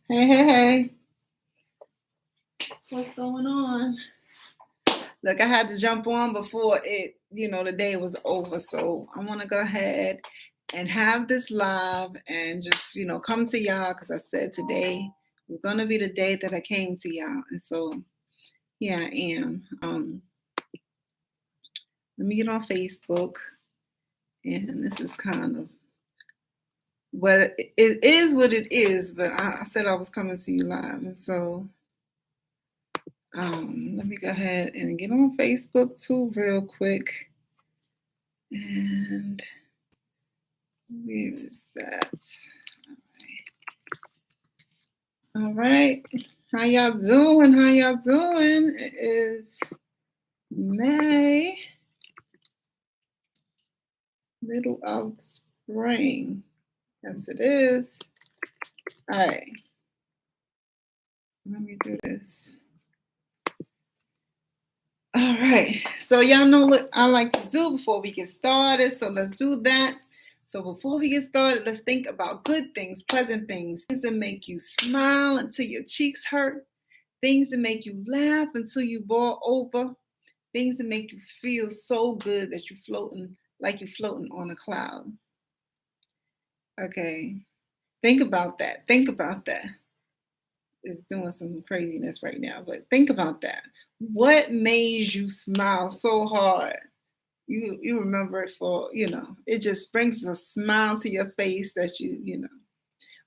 Hey, hey, hey. What's going on? Look, I had to jump on before the day was over. So I want to go ahead and have this live and just, come to y'all because I said today was going to be the day that I came to y'all. And so here I am. Let me get on Facebook. And this is kind of what it is, but I said I was coming to you live. And so let me go ahead and get on Facebook too real quick. And where is that? All right. How y'all doing? It is May, middle of spring. Yes, it is. All right. Let me do this. All right. So y'all know what I like to do before we get started. So let's do that. So before we get started, let's think about good things, pleasant things that make you smile until your cheeks hurt, things that make you laugh until you boil over, things that make you feel so good that you're floating like you're floating on a cloud. Okay. Think about that. It's doing some craziness right now, but think about that. What made you smile so hard? You remember it for, it just brings a smile to your face that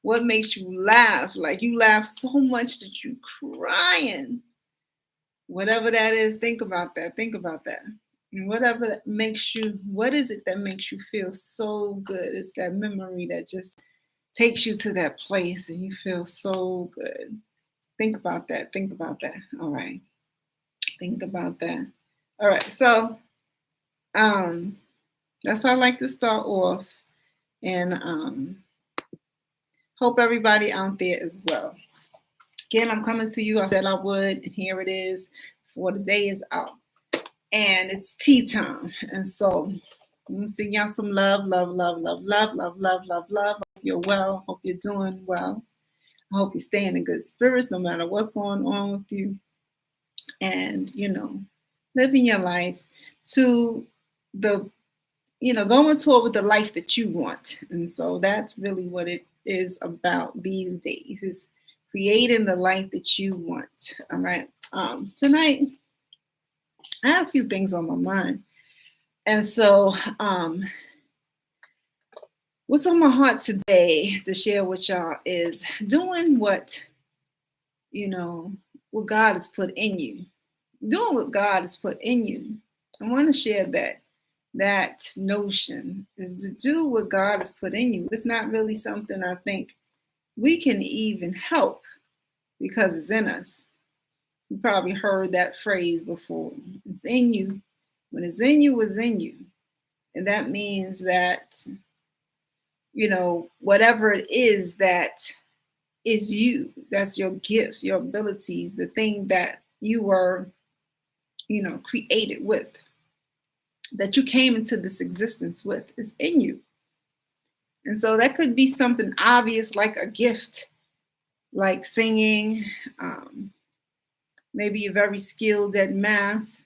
what makes you laugh? Like you laugh so much that you crying. Whatever that is, think about that. And whatever that makes you, what is it that makes you feel so good? It's that memory that just takes you to that place and you feel so good. Think about that. All right. Think about that. All right. So that's how I like to start off. And hope everybody out there as well. Again, I'm coming to you. I said I would, and here it is. For the day is out. And it's tea time. And so I'm gonna send y'all some love. Hope you're well. Hope you're doing well. I hope you're staying in good spirits no matter what's going on with you. And, living your life to the, going toward with the life that you want. And so that's really what it is about these days, is creating the life that you want. All right. Tonight, I have a few things on my mind. And so, what's on my heart today to share with y'all is doing what God has put in you. Doing what God has put in you. I want to share that notion is to do what God has put in you. It's not really something I think we can even help because it's in us. You probably heard that phrase before. It's in you. When it's in you, it's in you. And that means that, whatever it is that is you, that's your gifts, your abilities, the thing that you were, created with, that you came into this existence with, is in you. And so that could be something obvious like a gift, like singing. Maybe you're very skilled at math.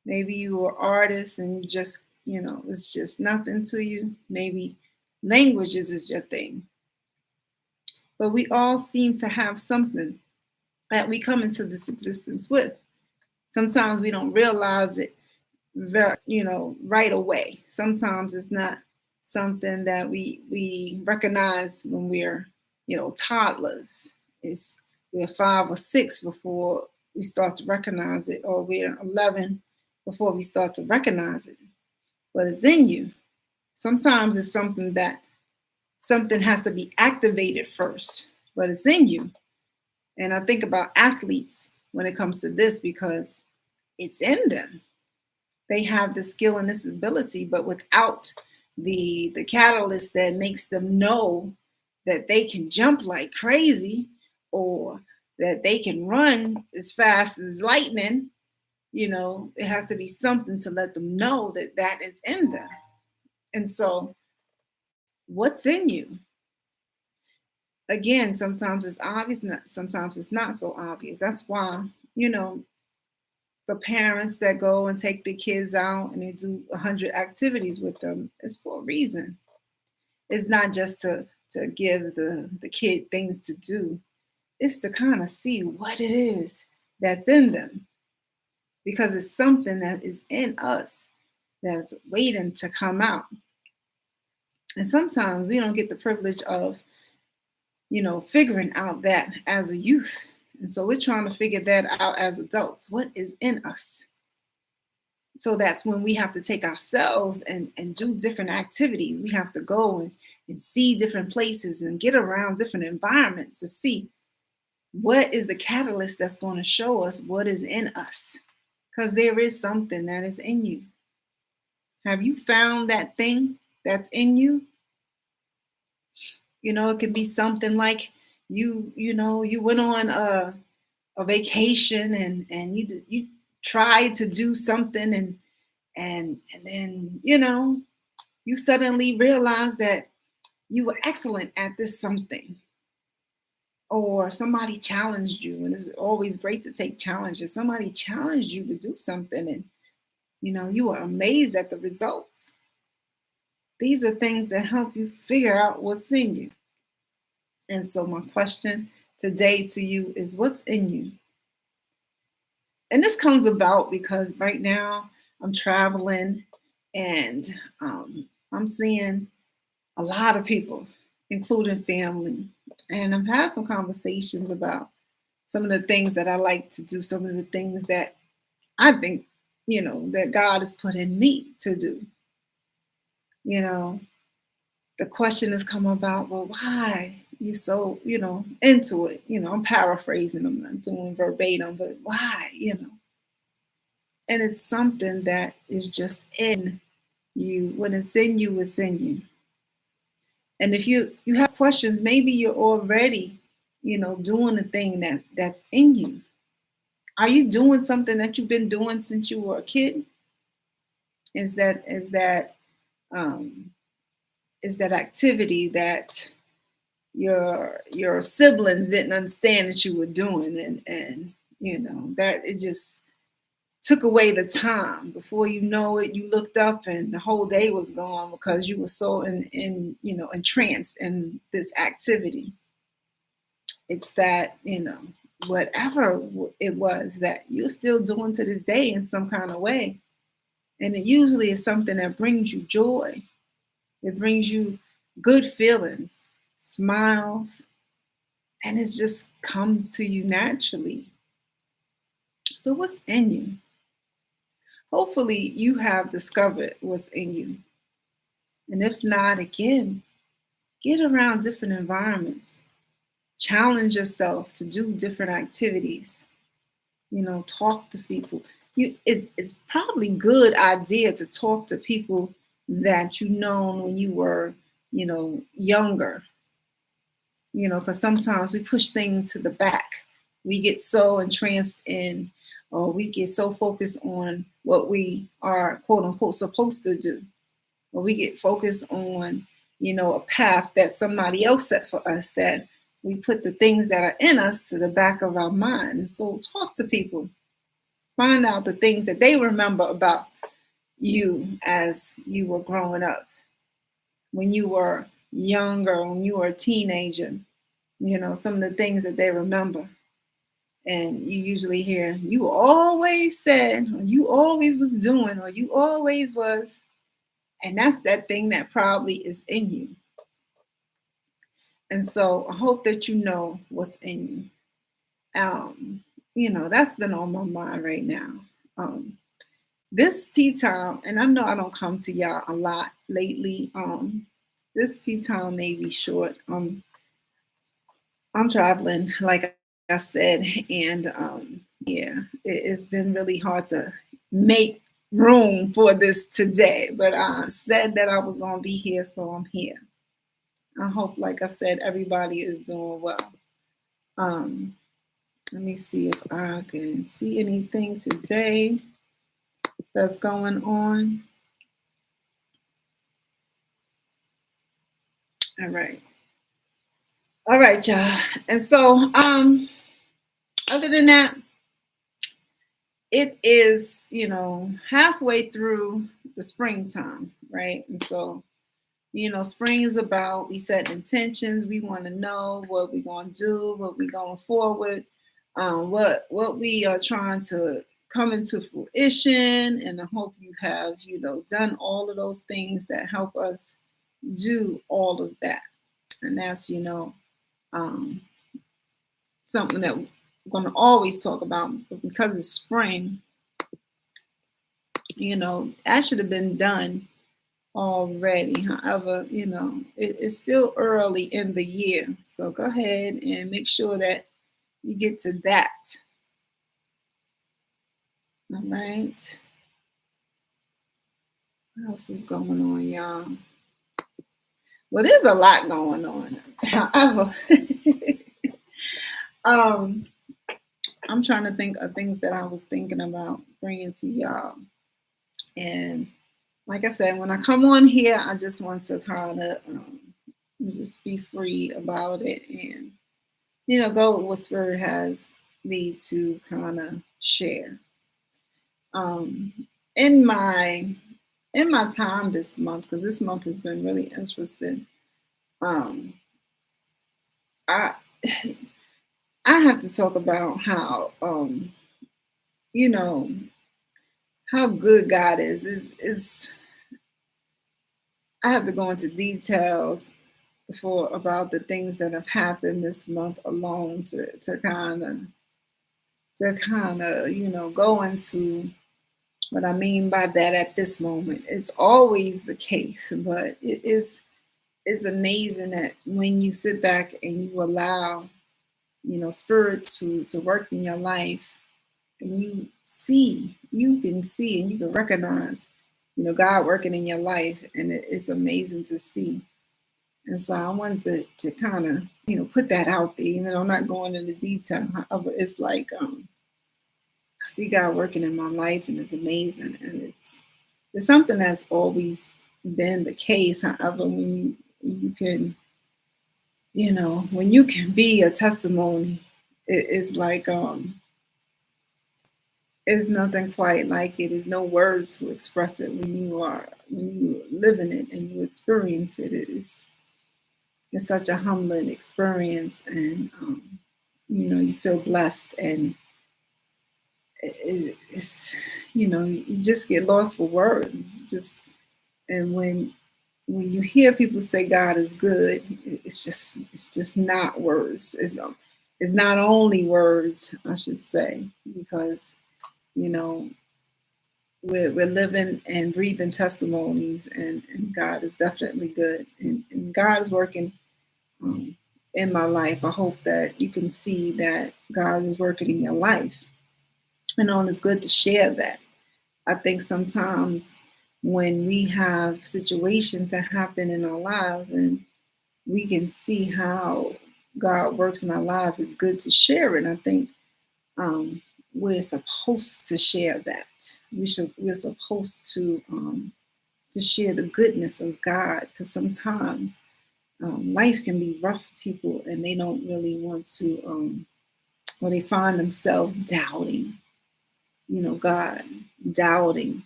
Maybe you are an artist and you just, it's just nothing to you. Maybe languages is your thing. But we all seem to have something that we come into this existence with. Sometimes we don't realize it right away. Sometimes it's not something that we recognize when we're, toddlers. We're 5 or 6 before we start to recognize it, or we're 11 before we start to recognize it. But it's in you. Sometimes it's something has to be activated first, but it's in you. And I think about athletes when it comes to this because it's in them. They have the skill and this ability, but without the catalyst that makes them know that they can jump like crazy or that they can run as fast as lightning, it has to be something to let them know that that is in them. And so what's in you? again, sometimes it's obvious, sometimes it's not so obvious. That's why, you know, the parents that go and take the kids out and they do 100 activities with them is for a reason. It's not just to give the kid things to do. It's to kind of see what it is that's in them, because it's something that is in us that's waiting to come out. And sometimes we don't get the privilege of, figuring out that as a youth. And so we're trying to figure that out as adults. What is in us? So that's when we have to take ourselves and do different activities. We have to go and see different places and get around different environments to see what is the catalyst that's going to show us what is in us. Because there is something that is in you. Have you found that thing that's in you? It could be something like you went on a vacation and you tried to do something and then you suddenly realize that you were excellent at this something, or somebody challenged you. And it's always great to take challenges. Somebody challenged you to do something and you were amazed at the results. These are things that help you figure out what's in you. And so my question today to you is, what's in you? And this comes about because right now I'm traveling and I'm seeing a lot of people, including family. And I've had some conversations about some of the things that I like to do, some of the things that I think, that God has put in me to do. The question has come about, well, why you so, into it? I'm paraphrasing, I'm not doing verbatim, but why, And it's something that is just in you. When it's in you, it's in you. And if you have questions, maybe you're already, doing the thing that's in you. Are you doing something that you've been doing since you were a kid? Um, is that activity that your siblings didn't understand that you were doing, and that it just took away the time. Before you know it, you looked up and the whole day was gone because you were so entranced in this activity. It's that whatever it was that you're still doing to this day in some kind of way, and it usually is something that brings you joy. It brings you good feelings, smiles, and it just comes to you naturally. So what's in you? Hopefully you have discovered what's in you. And if not, again, get around different environments. Challenge yourself to do different activities. Talk to people. It's probably good idea to talk to people that you known when you were, younger. Because sometimes we push things to the back. We get so entranced in, or we get so focused on what we are, quote unquote, supposed to do. Or we get focused on, a path that somebody else set for us, that we put the things that are in us to the back of our mind. And so talk to people. Find out the things that they remember about you as you were growing up, when you were younger, when you were a teenager, some of the things that they remember. And you usually hear, you always said, or you always was doing, or you always was. And that's that thing that probably is in you. And so I hope that you know what's in you. That's been on my mind right now. This tea time, and I know I don't come to y'all a lot lately. This tea time may be short. I'm traveling, like I said, and yeah, it's been really hard to make room for this today. But I said that I was going to be here, so I'm here. I hope, like I said, everybody is doing well. Let me see if I can see anything today that's going on. All right. All right, y'all. And so, other than that, it is, halfway through the springtime, right? And so, spring is about we set intentions. We want to know what we're going to do, what we're going forward, what we are trying to come into fruition. And I hope you have, done all of those things that help us do all of that. And that's, um, something that we're going to always talk about. But because it's spring, that should have been done already. However, it's still early in the year. So go ahead and make sure that you get to that. All right. What else is going on, y'all? Well, there's a lot going on. However, um, I'm trying to think of things that I was thinking about bringing to y'all. And like I said, when I come on here, I just want to kind of just be free about it and, go with what Spirit has me to kind of share. Um, in my time this month, because this month has been really interesting. Um, I I have to talk about how you know how good God is I have to go into details for about the things that have happened this month alone to kind of go into what I mean by that at this moment. It's always the case, but it's amazing that when you sit back and you allow spirit to work in your life, and you can see and you can recognize God working in your life, and it's amazing to see. And so I wanted to kind of put that out there, even though I'm not going into detail. However, it's like I see God working in my life, and it's amazing, and it's something that's always been the case. However, when you can when you can be a testimony, it's like it's nothing quite like it. There's no words to express it when you live in it and you experience it. It's such a humbling experience, and you feel blessed, and it's you just get lost for words. Just and when you hear people say God is good, it's just not words. It's not only words, I should say, because you know we're living and breathing testimonies, and God is definitely good, and God is working um, in my life. I hope that you can see that God is working in your life, and it's good to share that. I think sometimes when we have situations that happen in our lives and we can see how God works in our life, it's good to share it. And I think um, we're supposed to share that. We're supposed to share the goodness of God, because sometimes life can be rough for people and they don't really want to, or they find themselves doubting, God, doubting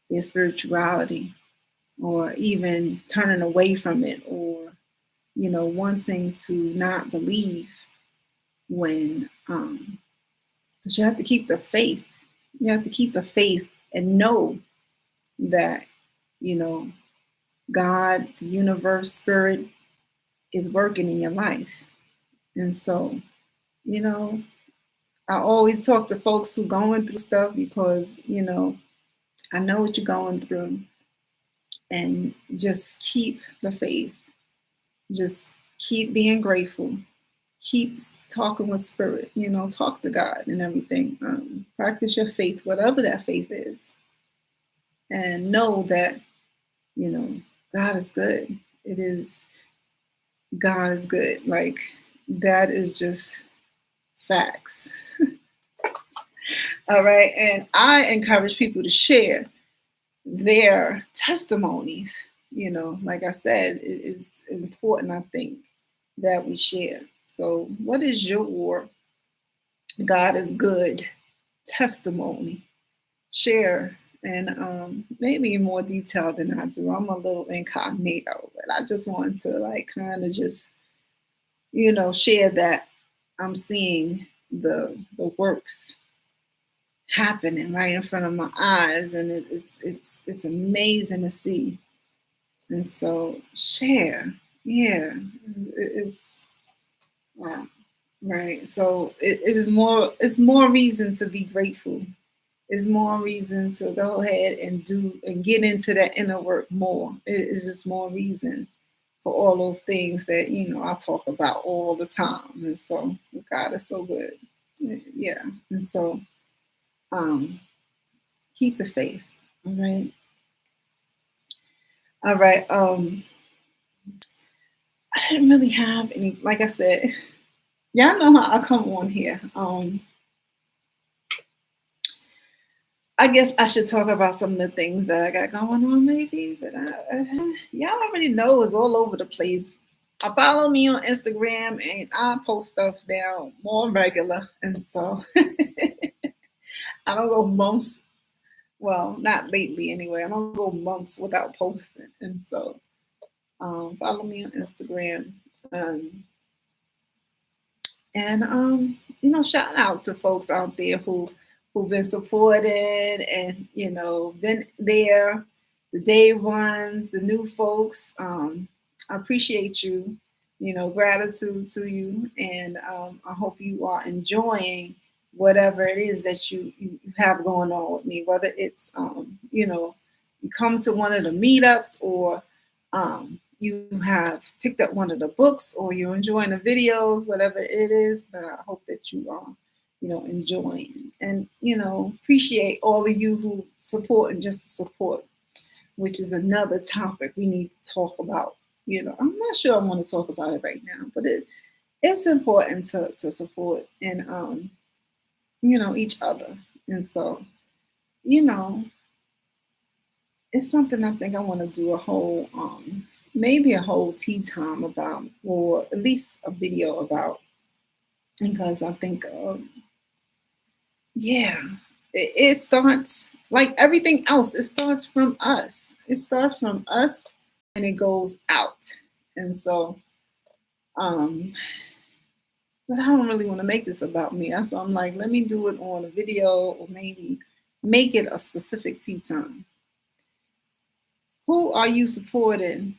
their spirituality, or even turning away from it, or wanting to not believe when but you have to keep the faith. You have to keep the faith and know that you know God, the universe, spirit is working in your life. And so you know I always talk to folks who going through stuff, because I know what you're going through, and just keep the faith. Just keep being grateful. Keep talking with spirit. Talk to God and everything. Practice your faith, whatever that faith is, and know that you know God is good. It is God is good. Like, that is just facts. All right, and I encourage people to share their testimonies. Like I said, it's important, I think, that we share. So, what is your God is good testimony? Share, and maybe in more detail than I do. I'm a little incognito, but I just wanted to like kind of just share that I'm seeing the works happening right in front of my eyes, and it's amazing to see. And so share, yeah, it's right. So it is more. It's more reason to be grateful. It's more reason to go ahead and do and get into that inner work more. It's just more reason for all those things that I talk about all the time. And so God is so good. Yeah. And so um keep the faith. All right. All right. I didn't really have any, like I said, y'all know how I come on here. I guess I should talk about some of the things that I got going on, maybe, but y'all already know it's all over the place. Follow me on Instagram, and I post stuff now more regular, and so I don't go months. Well, not lately anyway. I don't go months without posting, and so follow me on Instagram. Um, And shout out to folks out there who've been supported and been there, the day ones, the new folks. I appreciate you. Gratitude to you, and I hope you are enjoying whatever it is that you have going on with me. Whether it's you come to one of the meetups, or you have picked up one of the books, or you're enjoying the videos, whatever it is, that I hope that you are, enjoying. And, appreciate all of you who support and just to support, which is another topic we need to talk about. I'm not sure I want to talk about it right now, but it's important to support and, each other. And so, you know, it's something I think I want to do a whole, maybe a whole tea time about, or at least a video about, because I think, yeah, it starts like everything else. It starts from us. It starts from us, and it goes out. And so, um, but I don't really want to make this about me. That's why I'm like, let me do it on a video, or maybe make it a specific tea time. Who are you supporting?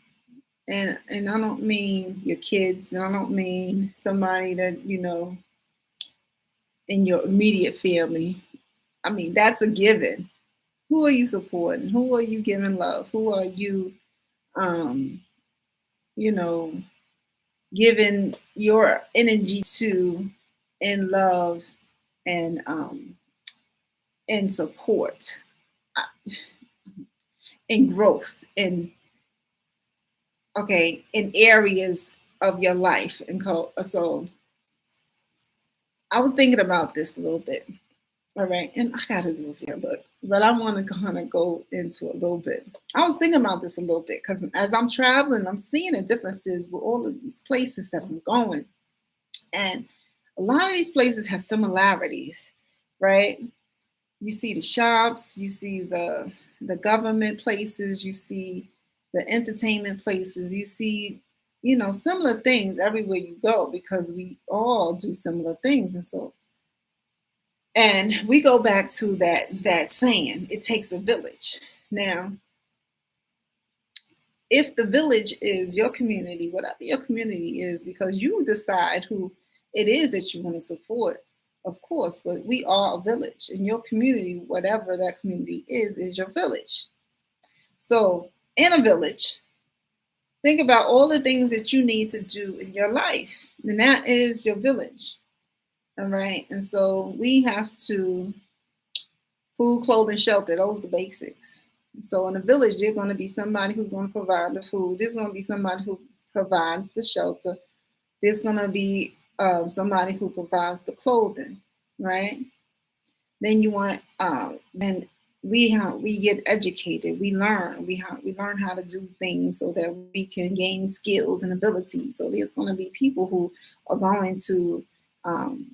And I don't mean your kids, and I don't mean somebody that in your immediate family. I mean, that's a given. Who are you supporting? Who are you giving love? Who are you um you know giving your energy to, in love, and in support, uh, in growth, in in areas of your life. And so I was thinking about this a little bit. All right, and I gotta do a video look, but I want to kind of go into a little bit. I was thinking about this a little bit because as I'm traveling, I'm seeing the differences with all of these places that I'm going, and a lot of these places have similarities, right? You see the shops, you see the government places, you see the entertainment places, you see similar things everywhere you go, because we all do similar things. And so, and we go back to that saying, it takes a village. Now, if the village is your community, whatever your community is, because you decide who it is that you want to support, of course, but we are a village, and your community, whatever that community is your village. So in a village, think about all the things that you need to do in your life, and that is your village. All right. And so we have to food, clothing, shelter, those are the basics. So in a village, there's going to be somebody who's going to provide the food. There's going to be somebody who provides the shelter. There's going to be somebody who provides the clothing, right? Then you want then we get educated, we learn how to do things so that we can gain skills and abilities. So there's going to be people who are going to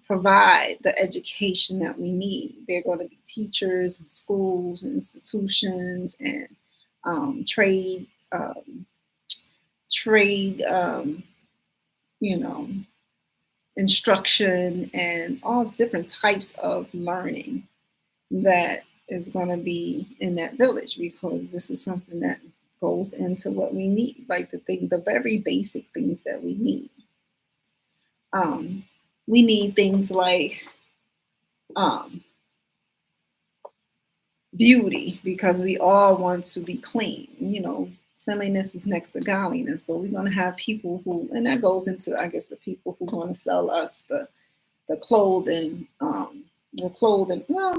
provide the education that we need. They're going to be teachers and schools and institutions and trade trade you know instruction and all different types of learning that is going to be in that village, because this is something that goes into what we need, like the very basic things that we need. Um, we need things like um, beauty, because we all want to be clean. Cleanliness is next to godliness. So we're going to have people who, and that goes into, I guess, the people who want to sell us the clothing, well,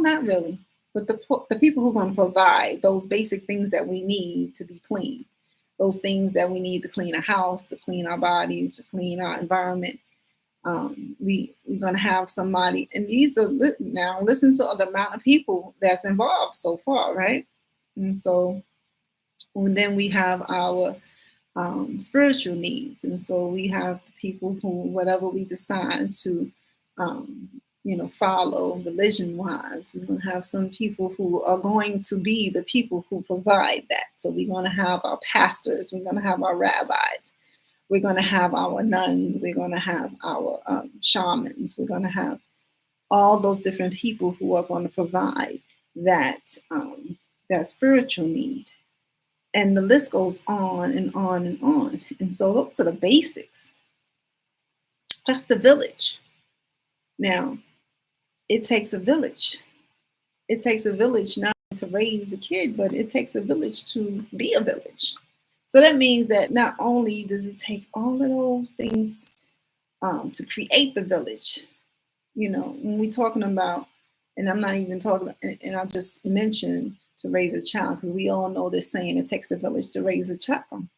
not really, but the people who are going to provide those basic things that we need to be clean, those things that we need to clean a house, to clean our bodies, to clean our environment. We're going to have somebody, and these are, now listen to the amount of people that's involved so far, right? And so, and then we have our spiritual needs. And so we have the people who, whatever we decide to, follow religion wise, we're going to have some people who are going to be the people who provide that. So we're going to have our pastors, we're going to have our rabbis, we're going to have our nuns, we're going to have our shamans, we're going to have all those different people who are going to provide that that spiritual need. And the list goes on and on and on. And so those are the basics. That's the village. Now, it takes a village. It takes a village not to raise a kid, but it takes a village to be a village. So that means that not only does it take all of those things to create the village, when we're talking about, and I'm not even talking, and I'll just mention to raise a child, because we all know this saying, it takes a village to raise a child.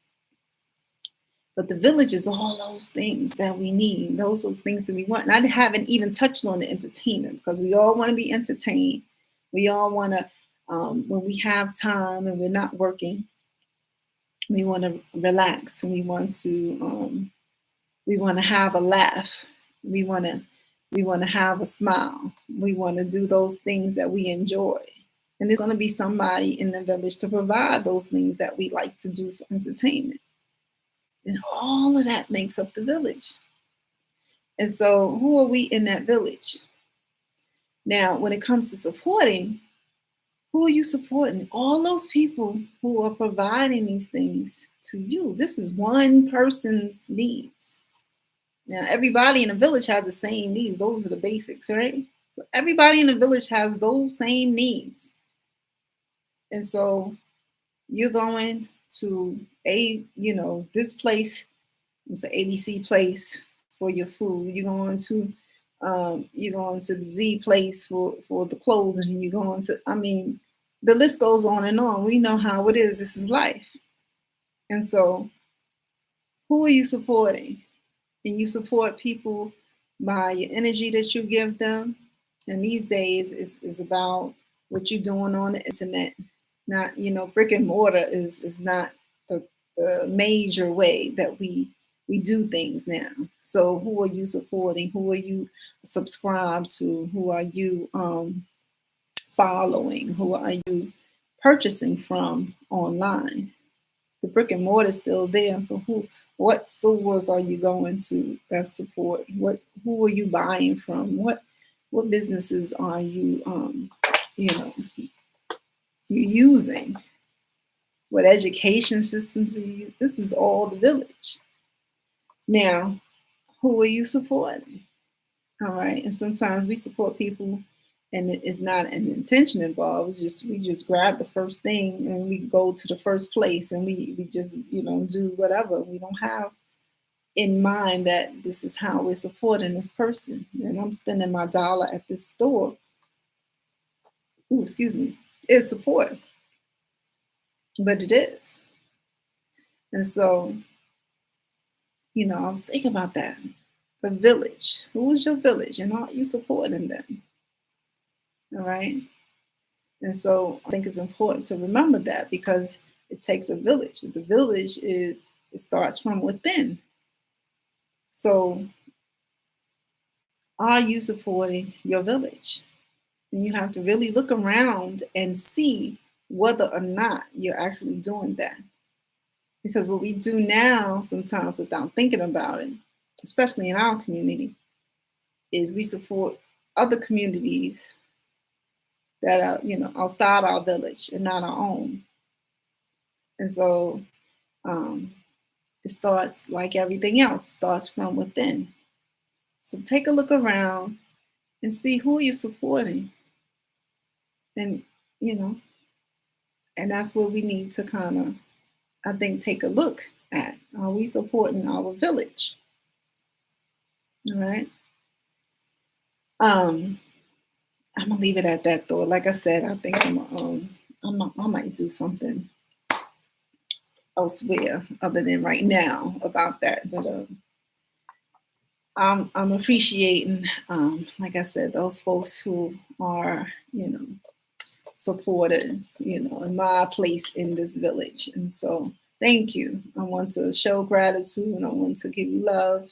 But the village is all those things that we need. Those are things that we want. And I haven't even touched on the entertainment, because we all want to be entertained. We all want to, when we have time and we're not working, we want to relax, and we want to have a laugh. We want to have a smile. We want to do those things that we enjoy. And there's going to be somebody in the village to provide those things that we like to do for entertainment. And all of that makes up the village. And so who are we in that village? Now, when it comes to supporting, who are you supporting? All those people who are providing these things to you. This is one person's needs. Now, everybody in the village has the same needs. Those are the basics, right? So everybody in the village has those same needs. And so you're going to this place, it's an ABC place for your food. You're going to the Z place for the clothing, and you're going to, the list goes on and on. We know how it is. This is life. And so who are you supporting? And you support people by your energy that you give them. And these days is about what you're doing on the internet. Not, brick and mortar is not the major way that we do things now. So who are you supporting? Who are you subscribed to? Who are you following? Who are you purchasing from online? The brick and mortar is still there. So what stores are you going to that support? Who are you buying from? What businesses are you you using? What education systems are you using? This is all the village. Now, who are you supporting? All right. And sometimes we support people and it is not an intention involved. We just grab the first thing and we go to the first place and we just, do whatever. We don't have in mind that this is how we're supporting this person. And I'm spending my dollar at this store. Ooh, excuse me. It's support. But it is. And so, I was thinking about that. The village. Who is your village? And are you supporting them? All right. And so I think it's important to remember that because it takes a village. The village is, it starts from within. So are you supporting your village? And you have to really look around and see whether or not you're actually doing that. Because what we do now, sometimes without thinking about it, especially in our community, is we support other communities that are, outside our village and not our own. And so um, it starts like everything else, it starts from within. So take a look around and see who you're supporting. And, you know, and that's what we need to kind of, I think, take a look at. Are we supporting our village? All right. I'm gonna leave it at that though. Like I said, I think I might do something elsewhere other than right now about that. But I'm appreciating, like I said, those folks who are, supportive, in my place in this village. And so thank you. I want to show gratitude. I want to give you love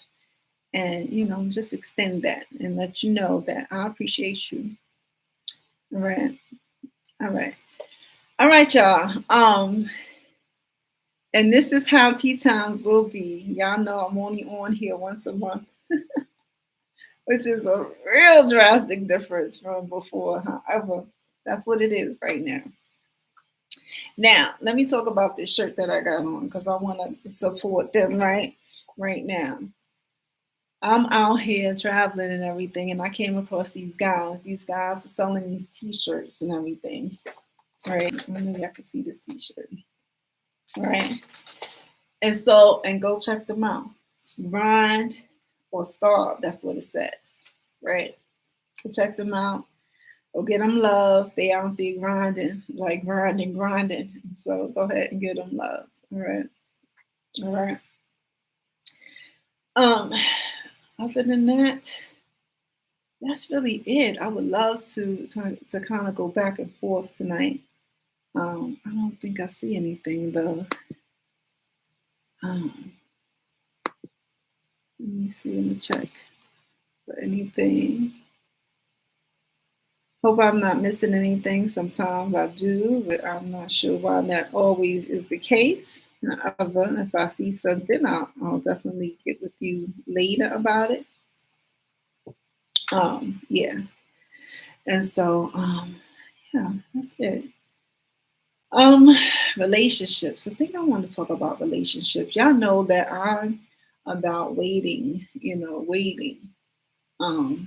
and, just extend that and let you know that I appreciate you. All right. All right. All right, y'all. And this is how tea times will be. Y'all know I'm only on here once a month, which is a real drastic difference from before. However, that's what it is right now. Now, let me talk about this shirt that I got on because I want to support them right now. I'm out here traveling and everything, and I came across these guys. These guys were selling these t-shirts and everything. Right? Maybe I can see this t-shirt. Right? And so, and go check them out. Grind or starve, that's what it says. Right? Go check them out. Go get them love. They out there grinding, like grinding. So go ahead and get them love. All right. All right. Other than that, that's really it. I would love to kind of go back and forth tonight. I don't think I see anything though. Let me see. Let me check for anything. Hope I'm not missing anything. Sometimes I do, but I'm not sure why that always is the case. However, if I see something, I'll definitely get with you later about it. Yeah. And so, yeah, that's it. Relationships. I think I want to talk about relationships. Y'all know that I'm about waiting, waiting. I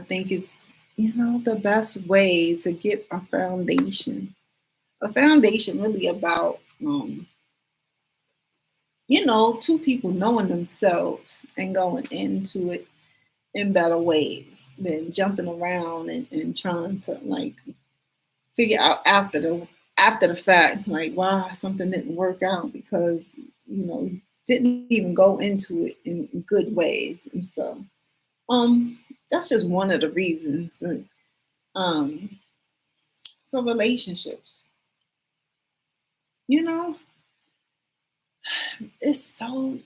think it's, the best way to get a foundation. A foundation really about, two people knowing themselves and going into it in better ways than jumping around and trying to like figure out after the fact, like why something didn't work out because, didn't even go into it in good ways. And so that's just one of the reasons. Um, so relationships, it's so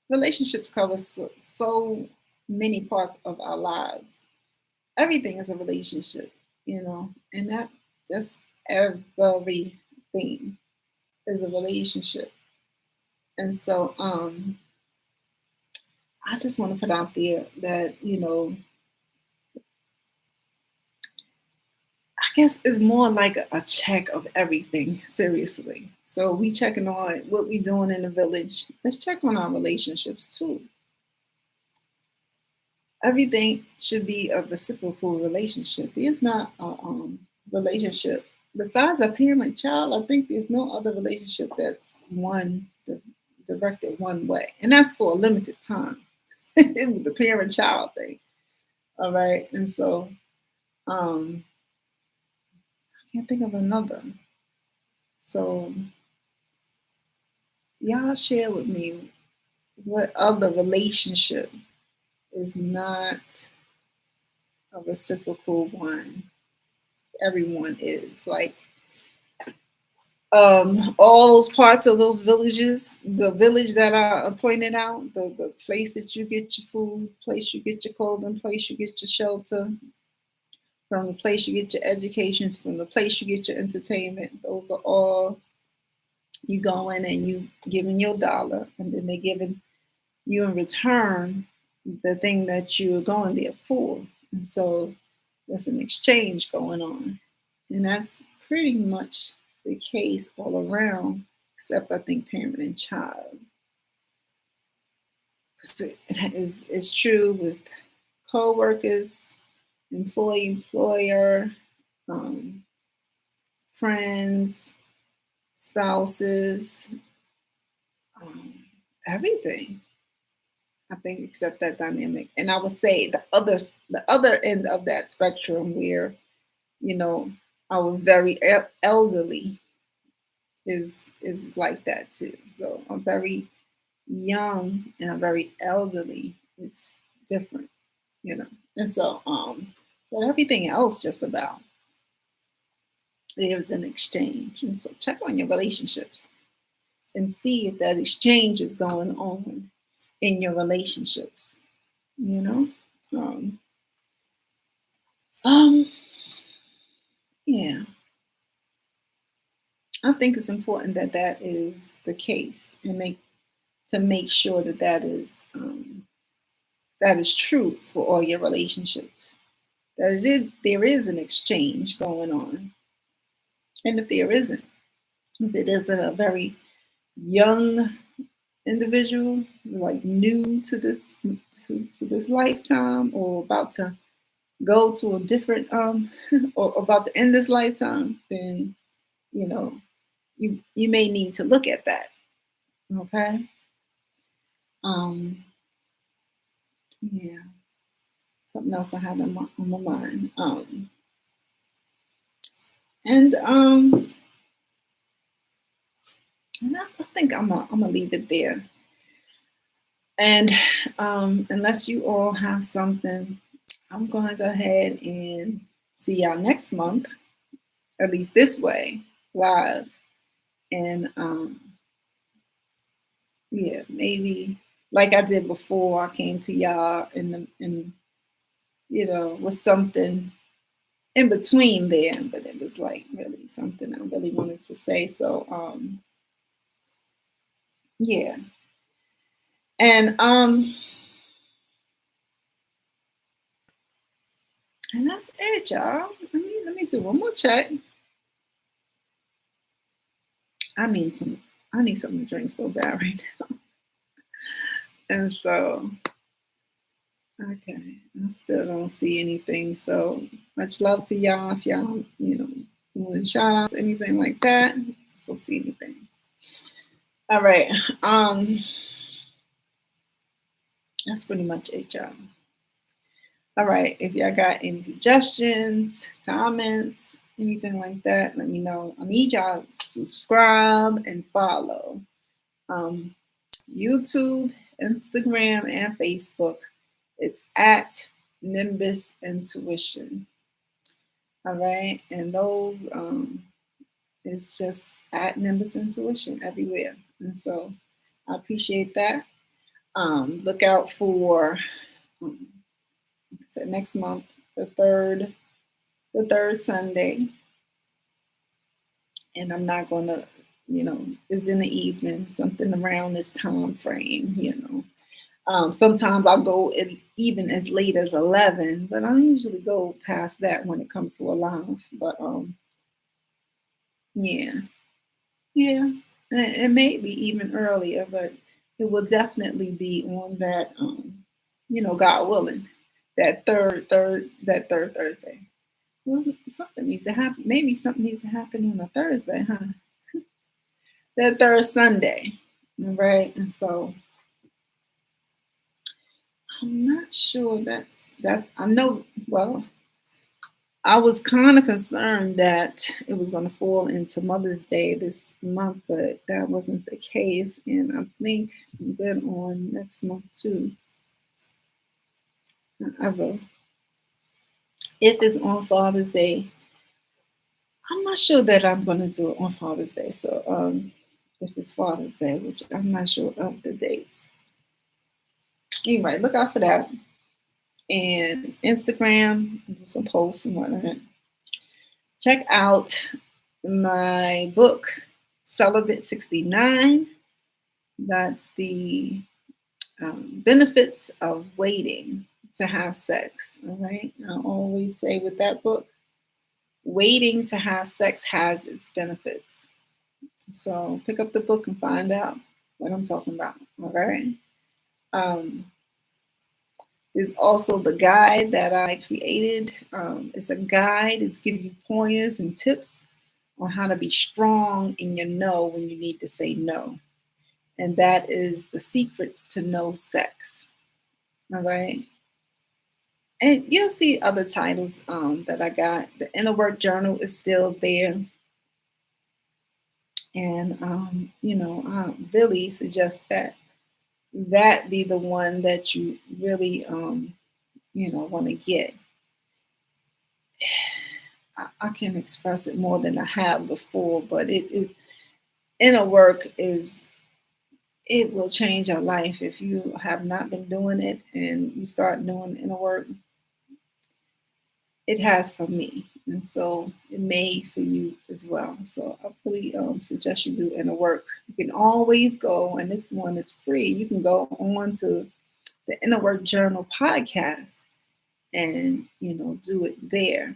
relationships cover so many parts of our lives. Everything is a relationship, and that just everything is a relationship. And so I just want to put out there that, I guess it's more like a check of everything, seriously. So we checking on what we doing in the village. Let's check on our relationships too. Everything should be a reciprocal relationship. There's not a relationship besides a parent-child. I think there's no other relationship that's directed one way, and that's for a limited time. It was the parent-child thing. All right, and so I can't think of another. So y'all share with me what other relationship is not a reciprocal one. Everyone is like all those parts of those villages, the village that I pointed out, the place that you get your food, place you get your clothing, place you get your shelter, from the place you get your educations, from the place you get your entertainment. Those are all you going and you giving your dollar, and then they giving you in return the thing that you're going there for. And so there's an exchange going on. And that's pretty much the case all around, except I think parent and child. Because it's true with co-workers, employee, employer, um, friends, spouses, um, everything. I think except that dynamic. And I would say the other end of that spectrum where, you know, our very elderly is like that too. So I'm very young and I'm very elderly. It's different, you know. And so but everything else just about there's an exchange. And so check on your relationships and see if that exchange is going on in your relationships, you know. Um, um yeah, I think it's important that that is the case and make sure that that is true for all your relationships. That there is an exchange going on, and if there isn't, if it isn't a very young individual, like new to this lifetime, or about to go to a different or about to end this lifetime, then you know you may need to look at that. Okay. Um, yeah. Something else I had on my mind. And and I think I'm gonna leave it there. And unless you all have something, I'm gonna go ahead and see y'all next month, at least this way, live. And yeah, maybe like I did before, I came to y'all in with something in between there, but it was like really something I really wanted to say. So yeah. And and that's it, y'all. Let me do one more check. I need some I need something to drink so bad right now. And so okay, I still don't see anything. So much love to y'all. If y'all, doing shout outs, anything like that. Just don't see anything. All right. That's pretty much it, y'all. All right. If y'all got any suggestions, comments, anything like that, let me know. I need y'all to subscribe and follow. YouTube, Instagram, and Facebook. It's at Nimbus Intuition. All right. And those is just at Nimbus Intuition everywhere. And so I appreciate that. Look out for like I said, next month, the third Sunday. And I'm not gonna, it's in the evening, something around this time frame. Sometimes I'll go even as late as 11, but I usually go past that when it comes to a live. But yeah, yeah, it may be even earlier, but it will definitely be on that, God willing, that third Thursday. Well, something needs to happen. Maybe something needs to happen on a Thursday, huh? That third Sunday, right? And so I'm not sure that's. I know. Well, I was kind of concerned that it was going to fall into Mother's Day this month, but that wasn't the case. And I think I'm good on next month too. I will. If it's on Father's Day, I'm not sure that I'm going to do it on Father's Day. So if it's Father's Day, which I'm not sure of the dates. Anyway, look out for that. And Instagram, do some posts and whatnot. Check out my book, Celibate 69. That's the benefits of waiting to have sex. All right. I always say with that book, waiting to have sex has its benefits. So pick up the book and find out what I'm talking about. All right. Um, there's also the guide that I created. It's a guide. It's giving you pointers and tips on how to be strong in your no when you need to say no. And that is the secrets to no sex. All right. And you'll see other titles that I got. The Inner Work Journal is still there. And, I really suggest that be the one that you really, want to get. I can express it more than I have before, but inner work it will change your life if you have not been doing it and you start doing inner work. It has for me, and so it may for you as well. So I really suggest you do inner work. You can always go, and this one is free. You can go on to the Inner Work Journal podcast and do it there.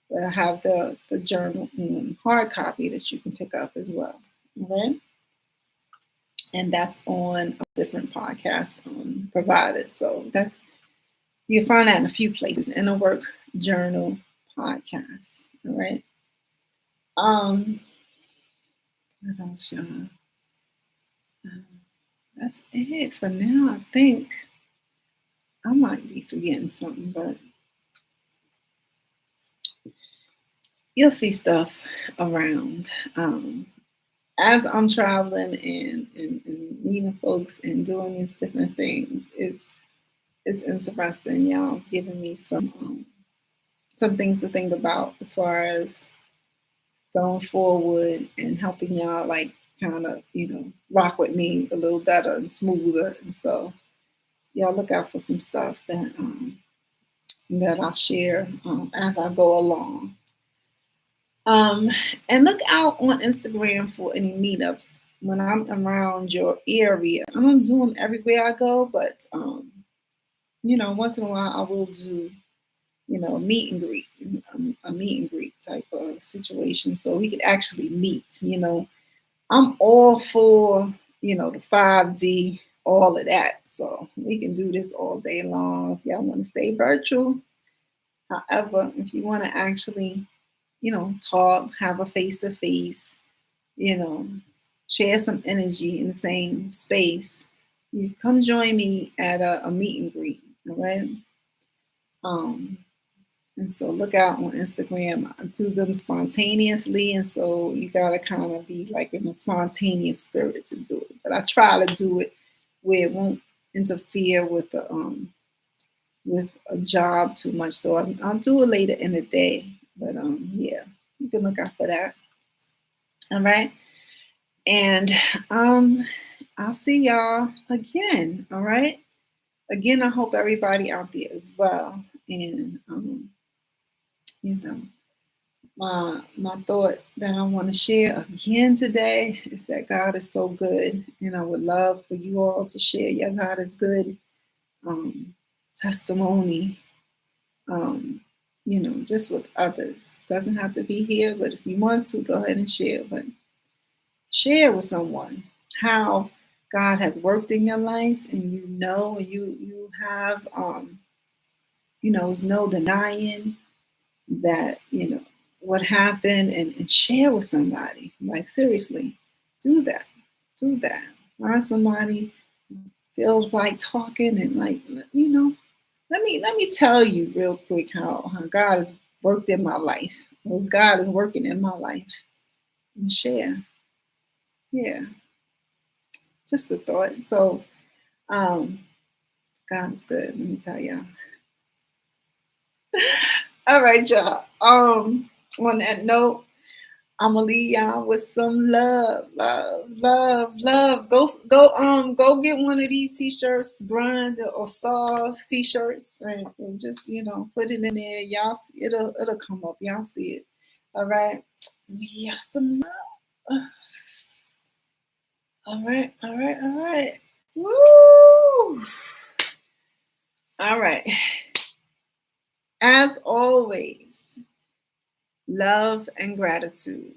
But I have the journal in hard copy that you can pick up as well. Okay, and that's on different podcast providers. So you find that in a few places. Inner Work Journal podcast. All right. What else, y'all? That's it for now. I think I might be forgetting something, but you'll see stuff around. As I'm traveling and meeting folks and doing these different things, it's interesting. Y'all giving me some things to think about as far as going forward and helping y'all like kind of rock with me a little better and smoother. And so y'all look out for some stuff that I'll share as I go along. And look out on Instagram for any meetups when I'm around your area. I don't do them everywhere I go, but once in a while I will do meet and greet, a meet and greet type of situation, so we could actually meet. I'm all for the 5D, all of that. So we can do this all day long if y'all want to stay virtual. However, if you want to actually talk, have a face to face, share some energy in the same space, you come join me at a meet and greet. All right. And so look out on Instagram. I do them spontaneously, and so you gotta kind of be like in a spontaneous spirit to do it. But I try to do it where it won't interfere with a job too much. So I'll do it later in the day. But yeah, you can look out for that. All right. And I'll see y'all again. All right. Again, I hope everybody out there as well. And my thought that I want to share again today is that God is so good, and I would love for you all to share your God is good testimony, just with others. Doesn't have to be here, but if you want to, go ahead and share. But share with someone how God has worked in your life, and you have there's no denying that what happened, and share with somebody. Like seriously, do that. Find somebody feels like talking, and like let me tell you real quick how God has worked in my life. Because God is working in my life, and share. Yeah, just a thought. So God is good. Let me tell y'all. All right, y'all. On that note, I'm gonna leave y'all with some love, love, love, love. Go get one of these t-shirts, grind or starve t-shirts, and just put it in there. Y'all, it'll come up. Y'all see it. All right. Yeah, some love. All right, all right, all right. Woo! All right. As always, love and gratitude.